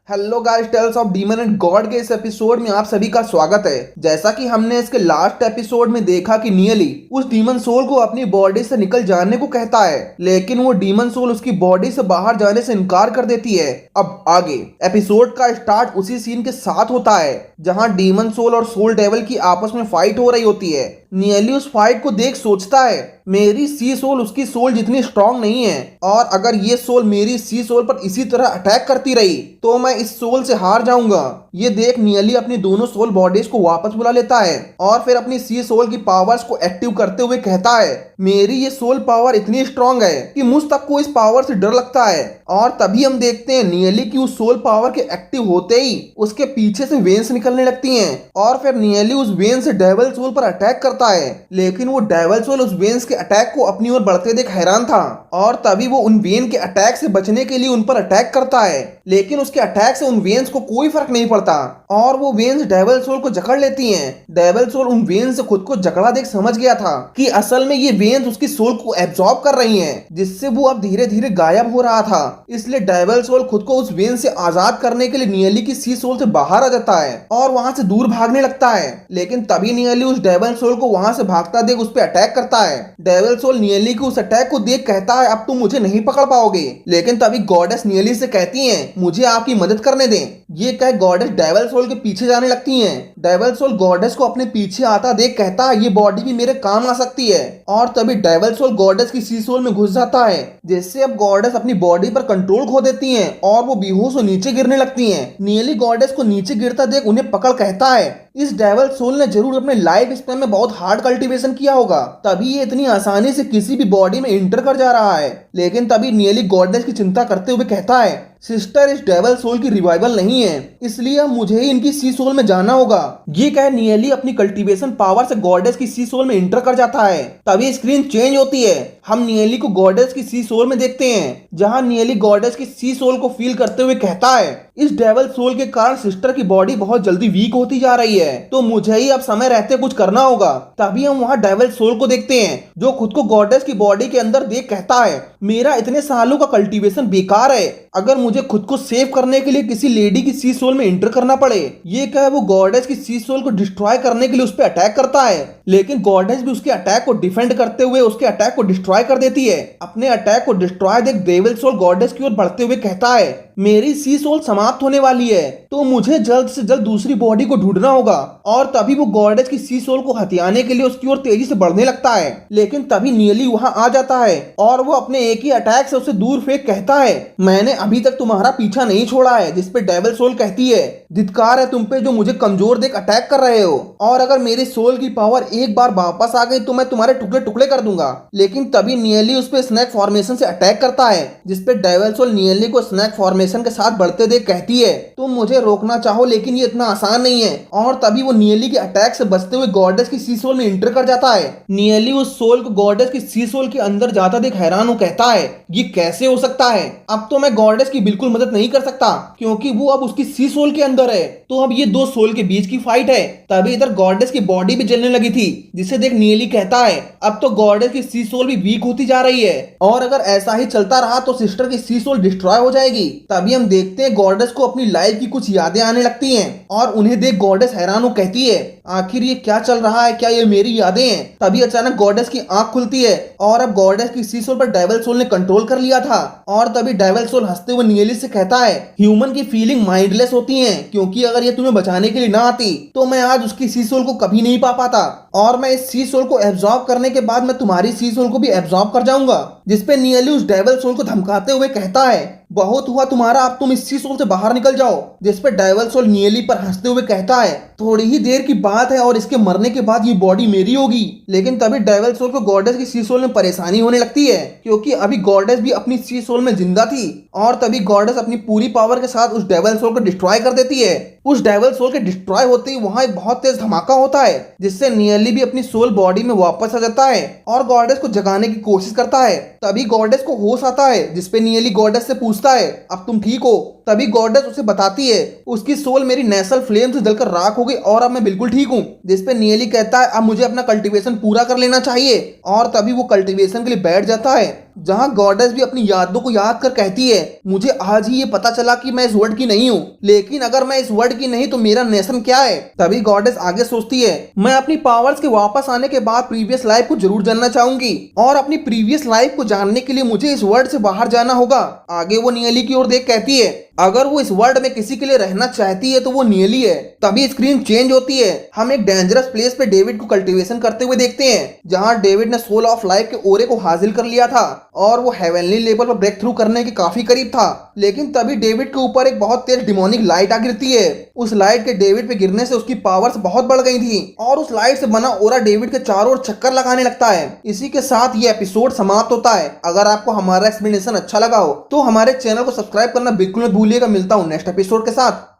Hello guys, Tales of Demon and God के इस episode में आप सभी का स्वागत है। जैसा कि हमने इसके लास्ट एपिसोड में देखा कि नियली उस डीमन सोल को अपनी बॉडी से निकल जाने को कहता है, लेकिन वो डीमन सोल उसकी बॉडी से बाहर जाने से इनकार कर देती है। अब आगे एपिसोड का स्टार्ट उसी सीन के साथ होता है जहां डीमन सोल और सोल डेविल की आपस में फाइट हो रही होती है। नियली उस फाइट को देख सोचता है, मेरी सी सोल उसकी सोल जितनी स्ट्रांग नहीं है, और अगर ये सोल मेरी सी सोल पर इसी तरह अटैक करती रही तो मैं इस सोल से हार जाऊंगा। ये देख नियली अपनी दोनों सोल बॉडीज को वापस बुला लेता है और फिर अपनी सी सोल की पावर्स को एक्टिव करते हुए कहता है, मेरी ये सोल पावर इतनी स्ट्रांग है कि मुझ तक को इस पावर से डर लगता है। और तभी हम देखते हैं नियली की उस सोल पावर के एक्टिव होते ही उसके पीछे से वेन्स निकलने लगती हैं और फिर नियली उस वेन से डेविल सोल पर अटैक करता है, लेकिन वो डेविल सोल उस वेन्स के अटैक को अपनी ओर बढ़ते देख हैरान था और तभी वो उन वेन के अटैक से बचने के लिए उन पर अटैक करता है, लेकिन उसके अटैक से उन वेन्स को कोई फर्क नहीं पड़ता और वो वेन्स डेविल सोल को जकड़ लेती हैं। डेविल सोल उन वेन्स से खुद को जकड़ा देख समझ गया था कि असल में ये वेन्स उसकी सोल को एब्जॉर्ब कर रही हैं, जिससे वो अब धीरे धीरे गायब हो रहा था। इसलिए डेविल सोल खुद को उस वेन से आजाद करने के लिए नियली की सी सोल से बाहर आ जाता है और वहां से दूर भागने लगता है, लेकिन तभी नियली उस डेविल सोल को वहां से भागता देख उस पर अटैक करता है। डेविल सोल नियली के उस अटैक को देख कहता है, अब तुम मुझे नहीं पकड़ पाओगे, लेकिन तभी गॉडेस नियली से कहती है, मुझे आपकी मदद करने दें। ये कह गॉडेस डेविल सोल के पीछे जाने लगती हैं। डेविल सोल गॉडेस को अपने पीछे आता देख कहता है, ये बॉडी भी मेरे काम आ सकती है, और तभी डेविल सोल गॉडेस की सी सोल में घुस जाता है, जिससे अब गॉडेस अपनी बॉडी पर कंट्रोल खो देती हैं और वो बेहोश हो नीचे गिरने लगती हैं। नियली गॉडेस को नीचे गिरता देख उन्हें पकड़ कहता है, इस डेविल सोल ने जरूर अपने लाइफ स्पैन में बहुत हार्ड कल्टीवेशन किया होगा, तभी ये इतनी आसानी से किसी भी बॉडी में इंटर कर जा रहा है। लेकिन तभी नियली गॉडेस की चिंता करते हुए कहता है, सिस्टर, इस डेविल सोल की रिवाइवल नहीं है, इसलिए अब मुझे ही इनकी सी सोल में जाना होगा। ये कह नियली अपनी कल्टीवेशन पावर से गॉडेस की सी सोल में इंटर कर जाता है। तभी स्क्रीन चेंज होती है, हम नियली को गॉडेस की सी सोल में देखते हैं, जहां नियली गॉडेस की सी सोल को फील करते हुए कहता है, इस डेविल सोल के कारण सिस्टर की बॉडी बहुत जल्दी वीक होती जा रही है, तो मुझे ही अब समय रहते कुछ करना होगा। तभी हम वहां डेविल सोल को देखते हैं जो खुद को गॉडेस की बॉडी के अंदर देख कहता है, मेरा इतने सालों का कल्टीवेशन बेकार है, अगर मुझे खुद को सेव करने के लिए किसी लेडी की सी सोल में इंटर करना पड़े। ये कह वो गॉडेस की सी सोल को डिस्ट्रॉय करने के लिए उस पर अटैक करता है, लेकिन गॉडेस भी उसके अटैक को डिफेंड करते हुए उसके अटैक को डिस्ट्रॉय कर देती है। अपने अटैक को डिस्ट्रॉय देख डेविल सोल गॉडेस की ओर बढ़ते हुए कहता है, मेरी सी सोल समाप्त होने वाली है, तो मुझे जल्द से जल्द दूसरी बॉडी को ढूंढना होगा। और तभी वो गॉडेस की सी सोल को हथियाने के लिए उसकी ओर तेजी से बढ़ने लगता है, लेकिन तभी नियली वहां आ जाता है और वो अपने एक ही अटैक से उसे दूर फेंक कहता है, मैंने अभी तक तुम्हारा पीछा नहीं छोड़ा है। जिसपे डेविल सोल कहती है, धिक्कार है तुम पे जो मुझे कमजोर देख अटैक कर रहे हो, और अगर मेरी सोल की पावर एक बार वापस आ गई तो मैं तुम्हारे टुकड़े टुकड़े कर दूंगा। लेकिन तभी नियली उस पे स्नैक फॉर्मेशन से अटैक करता है, जिसपे डेविल सोल नियली को स्नैक फॉर्मेशन के साथ बढ़ते देख कहती है, तुम मुझे रोकना चाहो लेकिन ये इतना आसान नहीं है। और तभी वो नियली के अटैक से बचते हुए गॉडेस की सी सोल में इंटर कर जाता है। नियली उस सोल को गॉडेस की सी सोल के अंदर जाता देख हैरान हो कहता है, ये कैसे हो सकता है, अब तो मैं गॉडेस की बिल्कुल मदद नहीं कर सकता क्योंकि वो अब उसकी सी सोल के अंदर है, तो अब ये दो सोल के बीच की फाइट है। तभी इधर गॉडेस की बॉडी भी जलने लगी थी, जिसे देख नियली कहता है, अब तो गॉडेस की सी सोल भी वीक होती जा रही है और अगर ऐसा ही चलता रहा तो सिस्टर की सी सोल डिस्ट्रॉय हो जाएगी। तभी हम देखते हैं गॉडेस को अपनी लाइफ की कुछ यादें आने लगती हैं और उन्हें देख गॉडेस हैरान हो कहती है, आखिर ये क्या चल रहा है, क्या ये मेरी यादें हैं। तभी अचानक गॉडेस की आंख खुलती है और अब गॉडेस की सी सोल पर डेविल सोल ने कंट्रोल कर लिया था। और तभी डेविल सोल हंसते हुए नियली से कहता है, ह्यूमन की फीलिंग माइंडलेस होती हैं, क्योंकि अगर ये तुम्हें बचाने के लिए ना आती तो मैं आज उसकी सी सोल को कभी नहीं पा पाता, और मैं इस सी सोल को एब्जॉर्ब करने के बाद मैं तुम्हारी सी सोल को भी एब्जॉर्ब कर जाऊंगा। जिसपे नियली उस डेविल सोल को धमकाते हुए कहता है, बहुत हुआ तुम्हारा, अब तुम इस सी सोल से बाहर निकल जाओ। जिसपे डेविल सोल नियली पर हंसते हुए कहता है, थोड़ी ही देर की बात है और इसके मरने के बाद ये बॉडी मेरी होगी। लेकिन तभी डेविल सोल को गॉडेस की सी सोल में परेशानी होने लगती है, क्योंकि अभी गॉडेस भी अपनी सी सोल में जिंदा थी और तभी गॉडेस अपनी पूरी पावर के साथ उस डेविल सोल को डिस्ट्रॉय कर देती है। उस डेविल सोल के डिस्ट्रॉय होते ही वहां एक बहुत तेज धमाका होता है, जिससे नियली भी अपनी सोल बॉडी में वापस आ जाता है और गॉडेस को जगाने की कोशिश करता है। तभी गॉडेस को होश आता है, जिसपे नियली गॉडेस से पूछता है, अब तुम ठीक हो। तभी गॉडेस उसे बताती है उसकी सोल मेरी नेशनल फ्लेम से जलकर राख हो गई और अब मैं बिल्कुल ठीक हूँ। जिसपे नियली कहता है अब मुझे अपना कल्टीवेशन पूरा कर लेना चाहिए और तभी वो कल्टीवेशन के लिए बैठ जाता है, जहां गॉडेस भी अपनी यादों को याद कर कहती है मुझे आज ही ये पता चला कि मैं इस वर्ल्ड की नहीं हूँ, लेकिन अगर मैं इस वर्ल्ड की नहीं तो मेरा नेशन क्या है। तभी गॉडेस आगे सोचती है मैं अपनी पावर्स के वापस आने के बाद प्रीवियस लाइफ को जरूर जानना चाहूंगी और अपनी प्रीवियस लाइफ को जानने के लिए मुझे इस वर्ल्ड से बाहर जाना होगा। आगे वो नियली की ओर देख कहती है अगर वो इस वर्ल्ड में किसी के लिए रहना चाहती है तो वो नियली है। तभी स्क्रीन चेंज होती है, हम एक डेंजरस प्लेस पे डेविड को कल्टीवेशन करते हुए देखते हैं, जहां डेविड ने सोल ऑफ लाइफ के ओरे को हासिल कर लिया था और वो हेवनली लेवल पर ब्रेक थ्रू करने के काफी करीब था। लेकिन तभी डेविड के ऊपर एक बहुत तेज डिमोनिक लाइट आ गिरती है। उस लाइट के डेविड पे गिरने से उसकी पावर्स बहुत बढ़ गई थी और उस लाइट से बना ओरा डेविड के चारों ओर चक्कर लगाने लगता है। इसी के साथ ये एपिसोड समाप्त होता है। अगर आपको हमारा एक्सप्लेनेशन अच्छा लगा हो तो हमारे चैनल को सब्सक्राइब करना बिल्कुल मत भूलिएगा। मिलता हूँ नेक्स्ट एपिसोड के साथ।